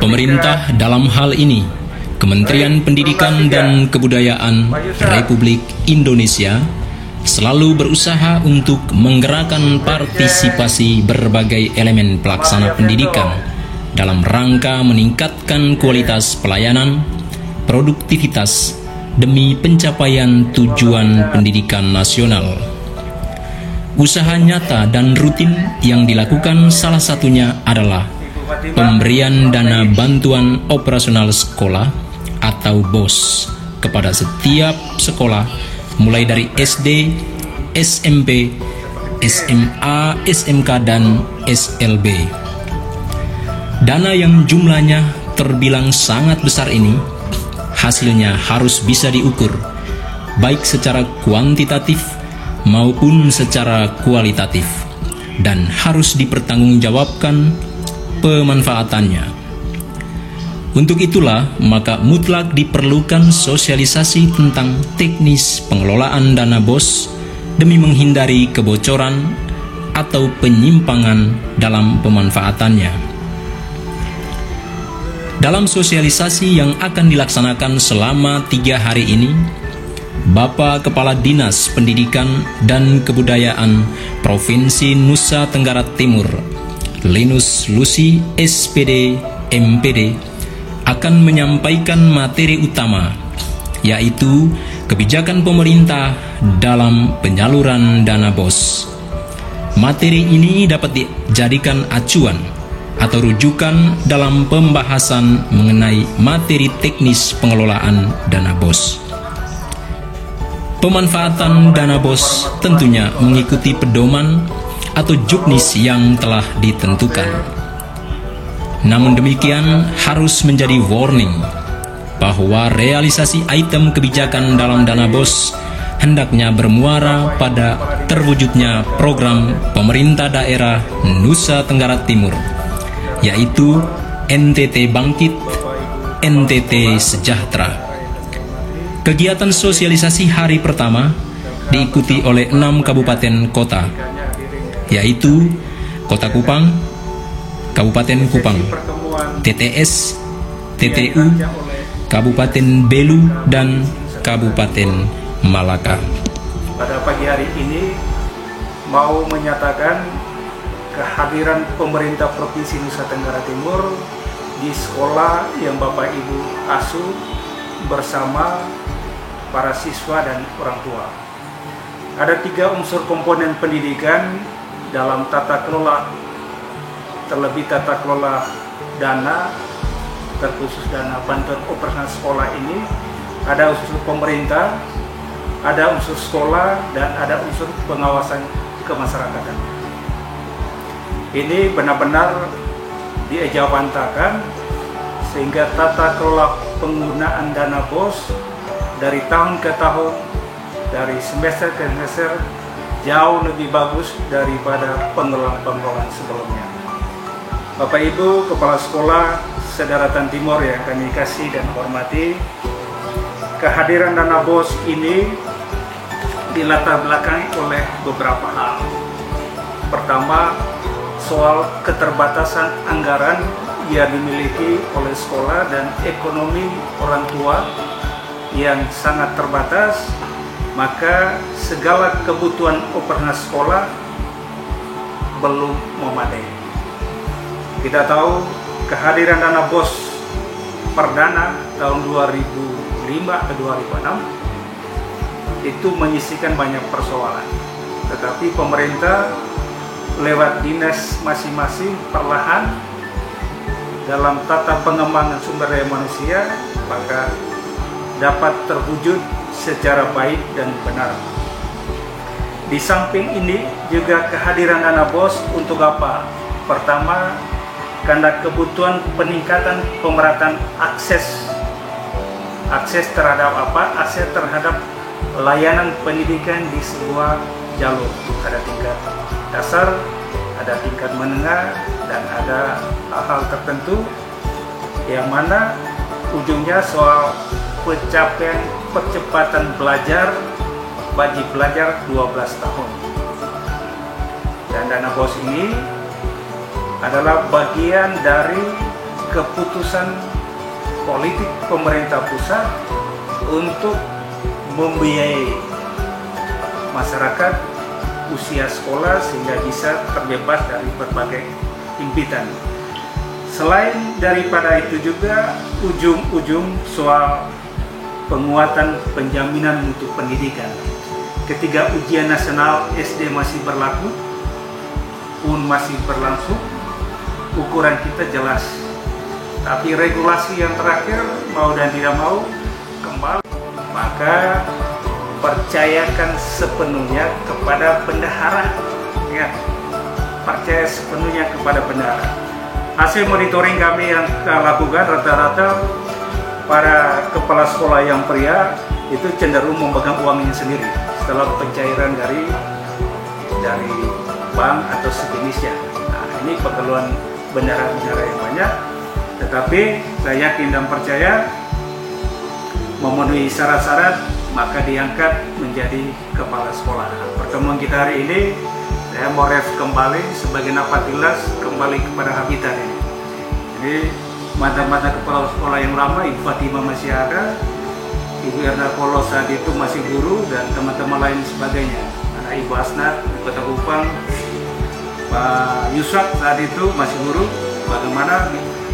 Pemerintah dalam hal ini, Kementerian Pendidikan dan Kebudayaan Republik Indonesia selalu berusaha untuk menggerakkan partisipasi berbagai elemen pelaksana pendidikan dalam rangka meningkatkan kualitas pelayanan, produktivitas, demi pencapaian tujuan pendidikan nasional. Usaha nyata dan rutin yang dilakukan salah satunya adalah pemberian dana bantuan operasional sekolah atau BOS kepada setiap sekolah mulai dari SD, SMP, SMA, SMK, dan SLB. Dana yang jumlahnya terbilang sangat besar ini hasilnya harus bisa diukur baik secara kuantitatif maupun secara kualitatif dan harus dipertanggungjawabkan pemanfaatannya. Untuk itulah maka mutlak diperlukan sosialisasi tentang teknis pengelolaan dana BOS demi menghindari kebocoran atau penyimpangan dalam pemanfaatannya. Dalam sosialisasi yang akan dilaksanakan selama 3 hari ini, Bapak Kepala Dinas Pendidikan dan Kebudayaan Provinsi Nusa Tenggara Timur, Linus Lusi SPD MPD, akan menyampaikan materi utama, yaitu kebijakan pemerintah dalam penyaluran dana BOS. Materi ini dapat dijadikan acuan atau rujukan dalam pembahasan mengenai materi teknis pengelolaan dana BOS. Pemanfaatan dana BOS tentunya mengikuti pedoman atau juknis yang telah ditentukan. Namun demikian harus menjadi warning bahwa realisasi item kebijakan dalam dana BOS hendaknya bermuara pada terwujudnya program pemerintah daerah Nusa Tenggara Timur, yaitu NTT Bangkit, NTT Sejahtera. Kegiatan sosialisasi hari pertama diikuti oleh 6 kabupaten kota, yaitu Kota Kupang, Kabupaten Kupang, TTS, TTU, Kabupaten Belu, dan Kabupaten Malaka. Pada pagi hari ini mau menyatakan kehadiran pemerintah Provinsi Nusa Tenggara Timur di sekolah yang Bapak Ibu asuh bersama para siswa dan orang tua. Ada 3 unsur komponen pendidikan dalam tata kelola, terlebih tata kelola dana, terkhusus dana bantuan operasional sekolah ini. Ada unsur pemerintah, ada unsur sekolah, dan ada unsur pengawasan kemasyarakatan. Ini benar-benar diejawantakan sehingga tata kelola penggunaan dana BOS dari tahun ke tahun, dari semester ke semester jauh lebih bagus daripada pengelolaan sebelumnya. Bapak Ibu Kepala Sekolah Sedaratan Timur yang kami kasih dan hormati, kehadiran dana BOS ini dilatar belakangi oleh beberapa hal. Pertama, soal keterbatasan anggaran yang dimiliki oleh sekolah dan ekonomi orang tua yang sangat terbatas, maka segala kebutuhan operasional sekolah belum memadai. Kita tahu kehadiran dana BOS perdana tahun 2005 ke 2006 itu menyisihkan banyak persoalan, tetapi pemerintah lewat dinas masing-masing perlahan dalam tata pengembangan sumber daya manusia maka dapat terwujud secara baik dan benar. Di samping ini juga kehadiran dana BOS untuk apa? Pertama, karena kebutuhan peningkatan pemerataan akses terhadap akses terhadap layanan pendidikan di sebuah jalur. Ada tingkat dasar, ada tingkat menengah, dan ada hal-hal tertentu yang mana ujungnya soal pencapaian percepatan belajar wajib belajar 12 tahun. Dan dana BOS ini adalah bagian dari keputusan politik pemerintah pusat untuk membiayai masyarakat usia sekolah sehingga bisa terbebas dari berbagai himpitan. Selain daripada itu juga ujung-ujung soal penguatan penjaminan mutu pendidikan. Ketika ujian nasional SD masih berlaku pun masih berlangsung, ukuran kita jelas. Tapi regulasi yang terakhir, mau dan tidak mau, kembali. Maka percayakan sepenuhnya kepada bendahara. Ya, percaya sepenuhnya kepada bendahara. Hasil monitoring kami yang kita lakukan, rata-rata para kepala sekolah yang pria itu cenderung memegang uangnya sendiri setelah pencairan dari bank atau sejenisnya. Nah, ini perkeluhan bendahara-bendahara yang banyak. Tetapi saya yakin dan percaya memenuhi syarat-syarat maka diangkat menjadi kepala sekolah. Pertemuan kita hari ini saya mau ref kembali sebagai napatilas kembali kepada habitat ini. Jadi mantan-mantan kepala sekolah yang lama, Ibu Fatimah masih ada, Ibu Erna Polo saat itu masih guru, dan teman-teman lain sebagainya. Ada Ibu Asnat di Kota Kupang, Pak Yusuf saat itu masih guru. Bagaimana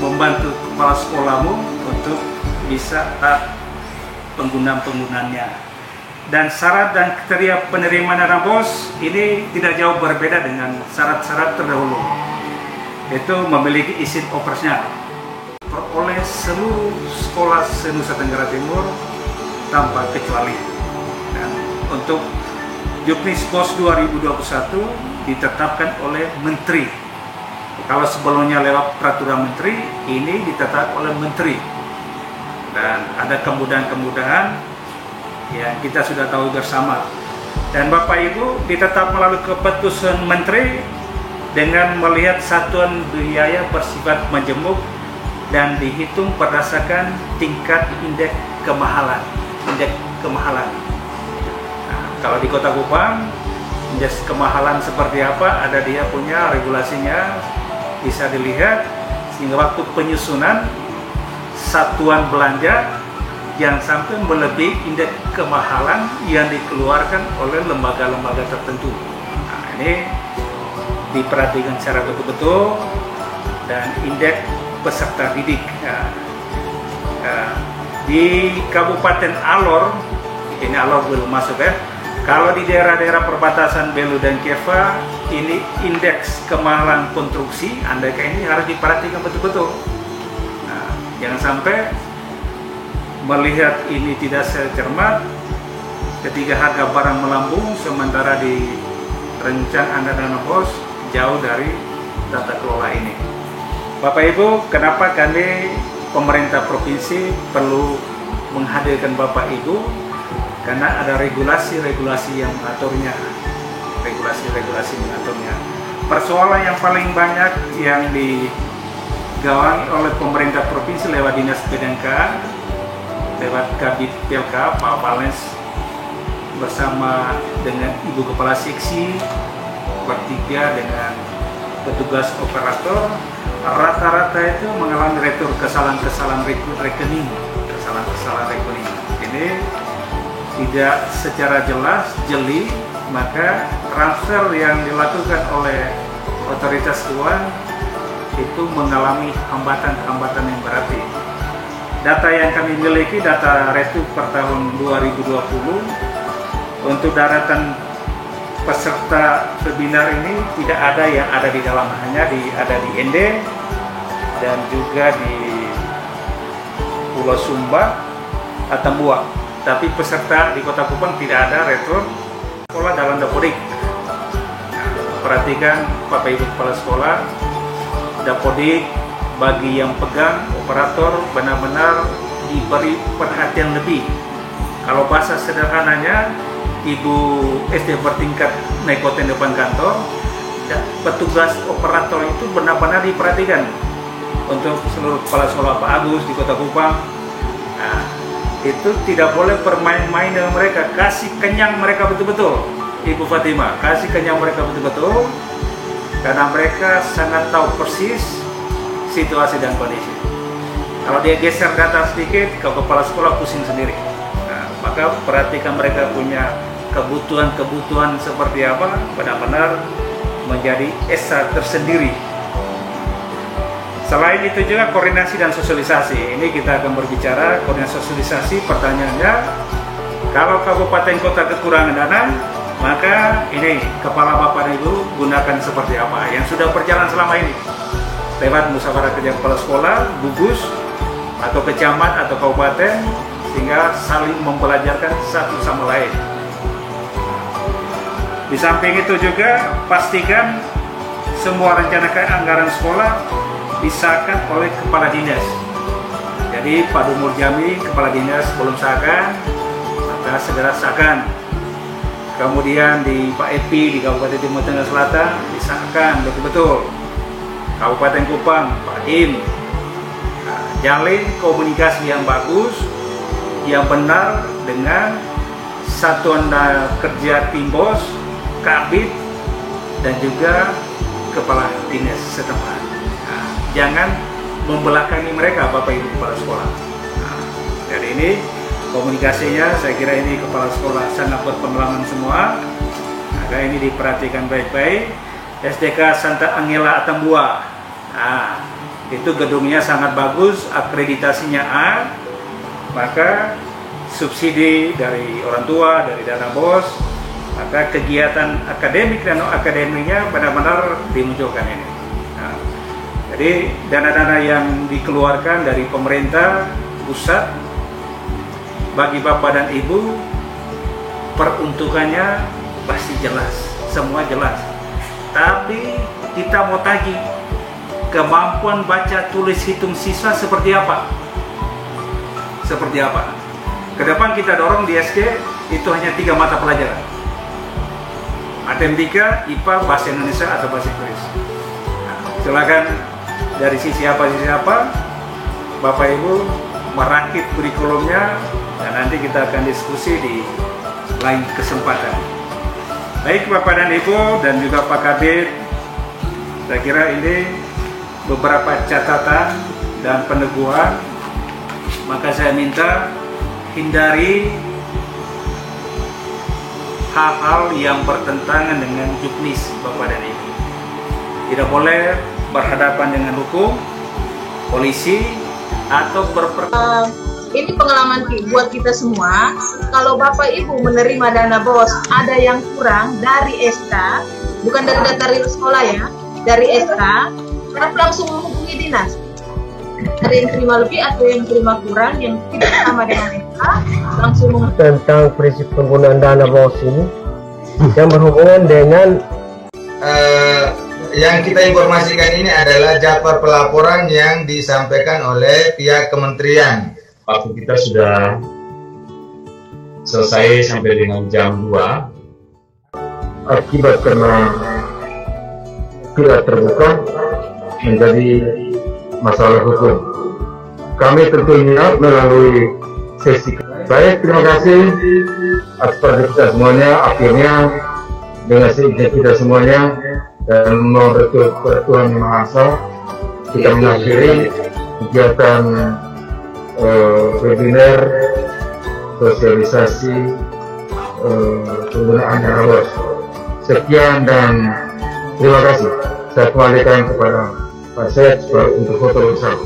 membantu kepala sekolahmu untuk bisa penggunaan-penggunaannya. Dan syarat dan kriteria penerimaan dana BOS ini tidak jauh berbeda dengan syarat-syarat terdahulu. Itu memiliki izin operasional oleh seluruh sekolah se-Nusa Tenggara Timur tanpa kecuali. Dan untuk Juknis BOS 2021 ditetapkan oleh Menteri. Kalau sebelumnya lewat peraturan Menteri, ini ditetapkan oleh Menteri. Dan ada kemudahan-kemudahan yang kita sudah tahu bersama. Dan Bapak Ibu ditetap melalui keputusan Menteri dengan melihat satuan biaya bersifat majemuk dan dihitung berdasarkan tingkat indeks kemahalan. Nah, kalau di Kota Kupang, indeks kemahalan seperti apa? Ada dia punya regulasinya, bisa dilihat sehingga waktu penyusunan satuan belanja yang sampai melebihi indeks kemahalan yang dikeluarkan oleh lembaga-lembaga tertentu. Nah, ini diperhatikan secara betul-betul. Dan indeks peserta didik di Kabupaten Alor, ini Alor belum masuk ya. Kalau di daerah-daerah perbatasan Belu dan Keva, ini indeks kemahalan konstruksi Andeka ini harus diperhatikan betul-betul. Nah, jangan sampai melihat ini tidak secermat ketika harga barang melambung sementara di rencana dana BOS jauh dari tata kelola ini. Bapak Ibu, kenapa kami pemerintah provinsi perlu menghadirkan Bapak Ibu? Karena ada regulasi-regulasi yang mengaturnya. Persoalan yang paling banyak yang digawangi oleh pemerintah provinsi lewat Dinas PDNK, lewat Kabid PLK, Pak Valens bersama dengan Ibu Kepala Seksi, bertiga dengan petugas operator, rata-rata itu mengalami retur kesalahan-kesalahan rekening. Ini tidak secara jelas, jeli, maka transfer yang dilakukan oleh otoritas keuangan itu mengalami hambatan-hambatan yang berarti. Data yang kami miliki, data retu per tahun 2020, untuk daratan peserta webinar ini tidak ada yang ada di dalam, hanya ada di Ende dan juga di Pulau Sumba atau Buak. Tapi peserta di Kota Kupang tidak ada retur sekolah dalam dapodik. Nah, perhatikan Bapak Ibu Kepala Sekolah, dapodik bagi yang pegang operator benar-benar diberi perhatian lebih. Kalau bahasa sederhananya, ibu SD bertingkat naik hotel depan kantor, petugas operator itu benar-benar diperhatikan. Untuk seluruh kepala sekolah Pak Agus di Kota Kupang, nah, itu tidak boleh bermain-main dengan mereka, kasih kenyang mereka betul-betul. Ibu Fatima, kasih kenyang mereka betul-betul, karena mereka sangat tahu persis situasi dan kondisi. Kalau dia geser data sedikit, ke kepala sekolah pusing sendiri. Nah, maka perhatikan mereka punya kebutuhan-kebutuhan seperti apa, benar-benar menjadi esa tersendiri. Selain itu juga koordinasi dan sosialisasi. Ini kita akan berbicara koordinasi sosialisasi. Pertanyaannya, kalau kabupaten kota kekurangan dana, maka ini kepala bapak dan ibu gunakan seperti apa yang sudah berjalan selama ini lewat musyawarah kerja kepala sekolah, gugus atau kecamat atau kabupaten, sehingga saling mempelajarkan satu sama lain. Di samping itu juga pastikan semua rencana anggaran sekolah disahkan oleh kepala dinas. Jadi Pak Dumur Jambi, kepala dinas belum sahkan, maka segera sahkan. Kemudian di Pak Epi di Kabupaten Timur Tengah Selatan disahkan betul-betul. Kabupaten Kupang, Pak Im, nah, jalin komunikasi yang bagus, yang benar dengan satuan kerja Timbos, Kabid, dan juga kepala dinas setempat. Jangan membelakangi mereka Bapak Ibu kepala sekolah. Nah, dari ini komunikasinya saya kira ini kepala sekolah sangat berpengalaman semua. Maka ini diperhatikan baik-baik. SDK Santa Angela Atambua. Nah, itu gedungnya sangat bagus, akreditasinya A. Maka subsidi dari orang tua, dari dana BOS, maka kegiatan akademik dan non akademiknya benar-benar dimunculkan ini. Nah, jadi dana-dana yang dikeluarkan dari pemerintah pusat bagi bapak dan ibu, peruntukannya pasti jelas, semua jelas. Tapi kita mau tagih kemampuan baca tulis hitung siswa seperti apa? Seperti apa? Kedepan kita dorong di SD itu hanya 3 mata pelajaran: matematika, IPA, bahasa Indonesia atau bahasa Inggris. Nah, silakan dari sisi apa, Bapak Ibu merakit kurikulumnya, dan nanti kita akan diskusi di lain kesempatan. Baik Bapak dan Ibu dan juga Pak Kabid, saya kira ini beberapa catatan dan peneguhan. Maka saya minta hindari hal-hal yang bertentangan dengan juknis Bapak dan Ibu. Tidak boleh berhadapan dengan hukum, polisi, atau ini pengalaman buat kita semua. Kalau Bapak Ibu menerima dana BOS ada yang kurang dari SK, bukan dari data real sekolah ya, dari SK, harap langsung menghubungi dinas. Ada yang terima lebih atau yang terima kurang, yang tidak sama dengan SK, langsung menghubungi. Tentang prinsip penggunaan dana BOS ini yang berhubungan dengan yang kita informasikan ini adalah jadwal pelaporan yang disampaikan oleh pihak kementerian. Waktu kita sudah selesai sampai dengan jam 2. Akibat karena tidak terbuka menjadi masalah hukum. Kami tentunya melalui sesi. Baik, terima kasih atas perhatian kita semuanya. Akhirnya dengan seizin kita semuanya dan menurut Tuhan Yang Maha Esa, kita mengakhiri kegiatan webinar sosialisasi penggunaan dana BOS. Sekian dan terima kasih. Saya kembalikan kepada Pak Syed untuk foto bersama.